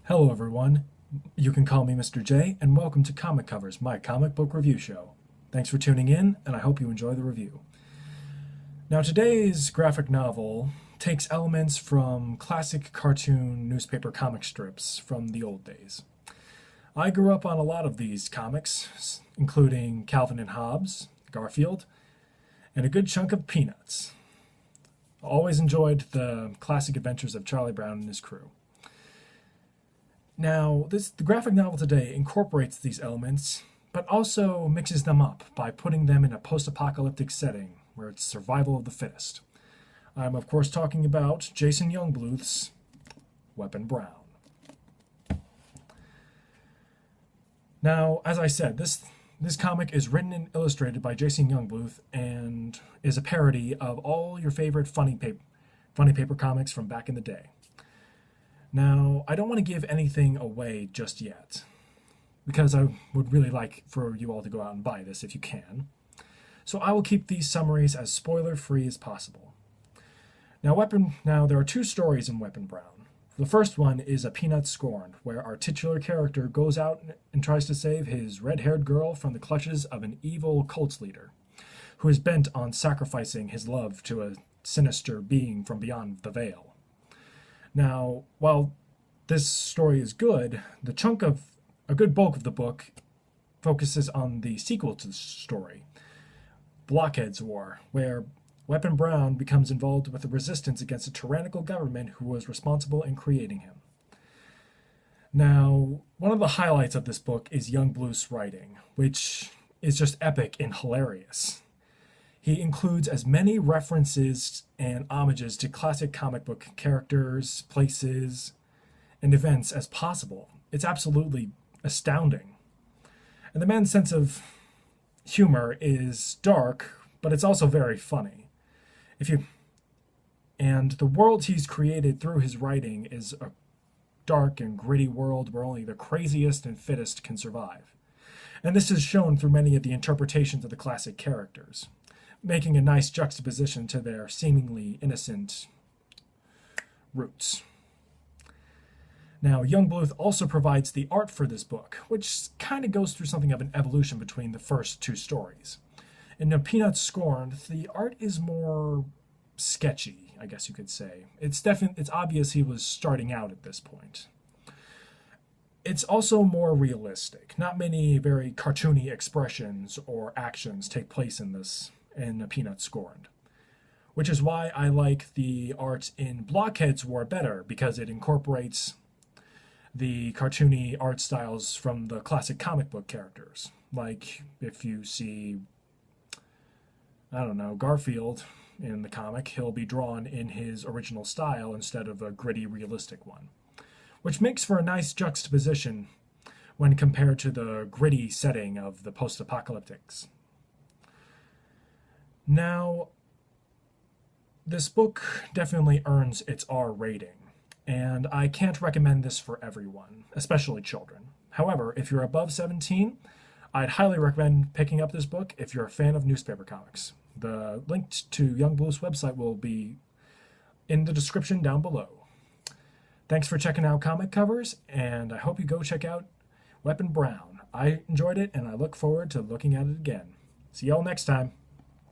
Hello everyone, you can call me Mr. J, and welcome to Comic Covers, my comic book review show. Thanks for tuning in, and I hope you enjoy the review. Now today's graphic novel takes elements from classic cartoon newspaper comic strips from the old days. I grew up on a lot of these comics, including Calvin and Hobbes, Garfield, and a good chunk of Peanuts. I always enjoyed the classic adventures of Charlie Brown and his crew. Now, the graphic novel today incorporates these elements, but also mixes them up by putting them in a post-apocalyptic setting where it's survival of the fittest. I'm, of course, talking about Jason Youngbluth's Weapon Brown. Now, as I said, this comic is written and illustrated by Jason Youngbluth and is a parody of all your favorite funny paper comics from back in the day. Now, I don't want to give anything away just yet, because I would really like for you all to go out and buy this if you can. So I will keep these summaries as spoiler-free as possible. Now, there are two stories in Weapon Brown. The first one is A Peanut Scorned, where our titular character goes out and tries to save his red-haired girl from the clutches of an evil cult leader, who is bent on sacrificing his love to a sinister being from beyond the veil. Now, while this story is good, a good bulk of the book focuses on the sequel to the story, Blockhead's War, where Weapon Brown becomes involved with the resistance against a tyrannical government who was responsible in creating him. Now, one of the highlights of this book is Youngbluth's writing, which is just epic and hilarious. He includes as many references and homages to classic comic book characters, places, and events as possible. It's absolutely astounding. And the man's sense of humor is dark, but it's also very funny. And the world he's created through his writing is a dark and gritty world where only the craziest and fittest can survive. And this is shown through many of the interpretations of the classic characters, making a nice juxtaposition to their seemingly innocent roots. Now, Youngbluth also provides the art for this book, which kind of goes through something of an evolution between the first two stories. In A Peanut Scorned, the art is more sketchy, I guess you could say. It's obvious he was starting out at this point. It's also more realistic. Not many very cartoony expressions or actions take place in A Peanut Scorned, which is why I like the art in Blockhead's War better, because it incorporates the cartoony art styles from the classic comic book characters. Like if you see, I don't know, Garfield in the comic, he'll be drawn in his original style instead of a gritty, realistic one, which makes for a nice juxtaposition when compared to the gritty setting of the post-apocalyptics. Now, this book definitely earns its R rating, and I can't recommend this for everyone, especially children. However, if you're above 17, I'd highly recommend picking up this book if you're a fan of newspaper comics. The link to Youngbluth's website will be in the description down below. Thanks for checking out Comic Covers, and I hope you go check out Weapon Brown. I enjoyed it, and I look forward to looking at it again. See y'all next time.